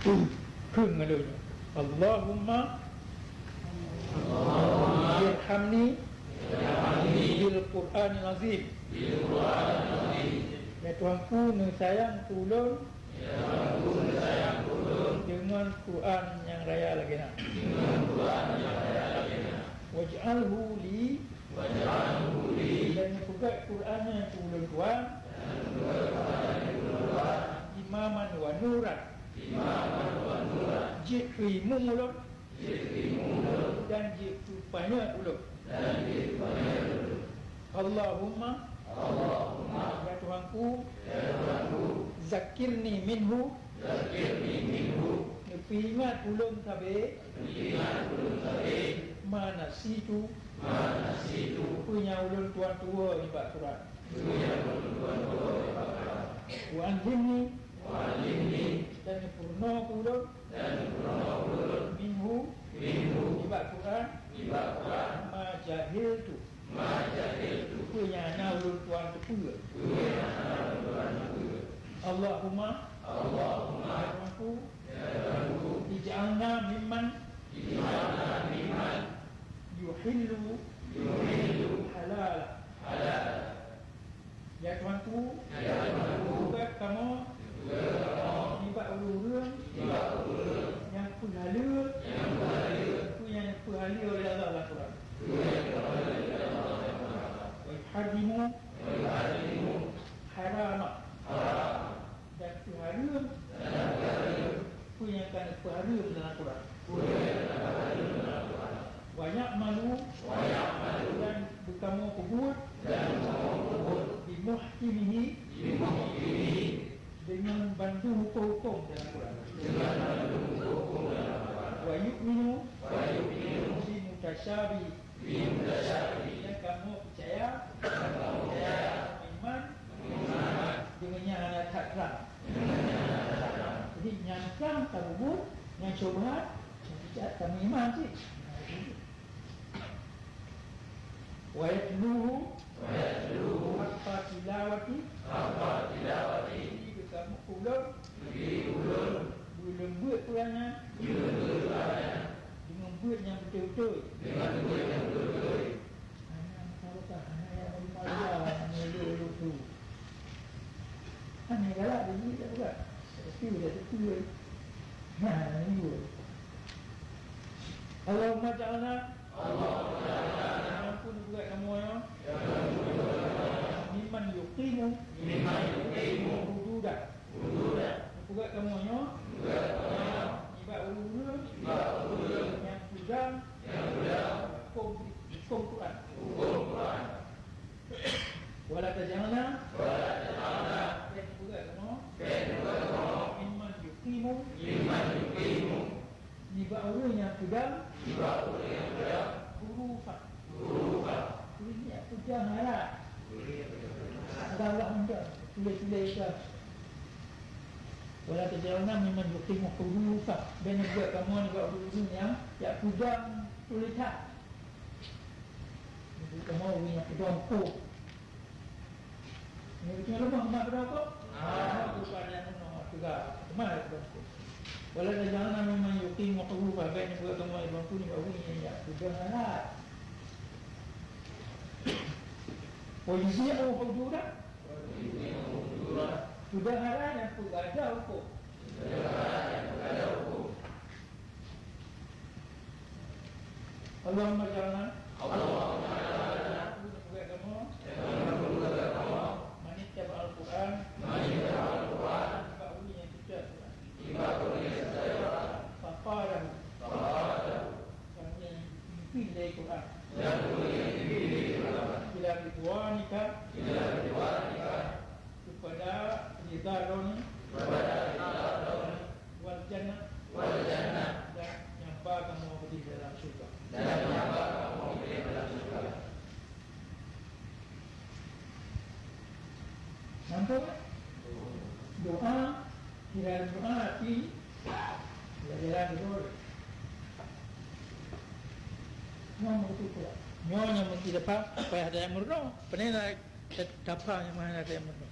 พึ่งมาเลยอัลลอฮุมะirhamni bil Qur'anil azim. Ya Tuhanku, sayang tolong dengan Quran yang raya lagi nak. Waj'alhu li dan juga Quran yang tolong Tuhan imaman wa nuran jikrimu mulut dan jikupanya mulut. Allahumma ya Tuhanku zakirni minhu ingat ulun tabe mana situ punya ulun tuan tua ibarat Quran wa anjimni dan purna ulun minhu ibarat Quran ma jahiltu punya ulun tuan tua. Allahumma ij'alna mimman yuhillu halala. Ya Tuhanku, buat kamu nibat ulurun yang puhalul itu yang puhalul oleh Allah Al-Quran. Wa yuharrimu harama dan puhalul itu yang akan puhalul dalam Quran. Banyak malu dan berkamu kubur bimuhkimihi dengan bantu hukum-hukum dalam Quran. Wa yu'minu bimutasyabi yang kamu percaya iman dengan yang ada takram. Jadi yang takram kabur, yang syubhat, yang kami iman sih. Wa yatluhu haqqa tilawati kamu ulun buat Qurannya dengan buat yang betul-betul hanya galak dia ni tak buat tapi ini buat Allahumma ja'alna ampun buat kamu ya mimman yuqimu hududah buat kamu ya ibarat ulur yang pegang hukum Quran wala tajalna dan buat kamu mimman yuqimu ibarat ulur yang pegang hurufah ini aku janganlah agak mudah tulis-tulis ke wala tajalna mimman yuqimu hurufah dan buat kamu ni buat huruf yang pegang tulisan jadi kamu yang pegang ko ni macam lemah mak berapa bukan yang nombor 3 mana pegang ko wala tajalna mimman yuqimu hurufah dan buat kamu yang ni buat huruf yang pegang alat Wajiznya hududah sudah haram yang ada hukum Allahumma ja'alna buat kamu manittaba al-Quran ba'uli yang tidak faqalahu yang mimpi dari Quran ila ridwanika kepada ridwan wal jannah dan nyapa kamu di dalam surga nampak doa kira doa hati jalan dulu nomor itu pula nyonya mesti dapat supaya ada yang murno. Pernah dapat yang mana ada yang murno.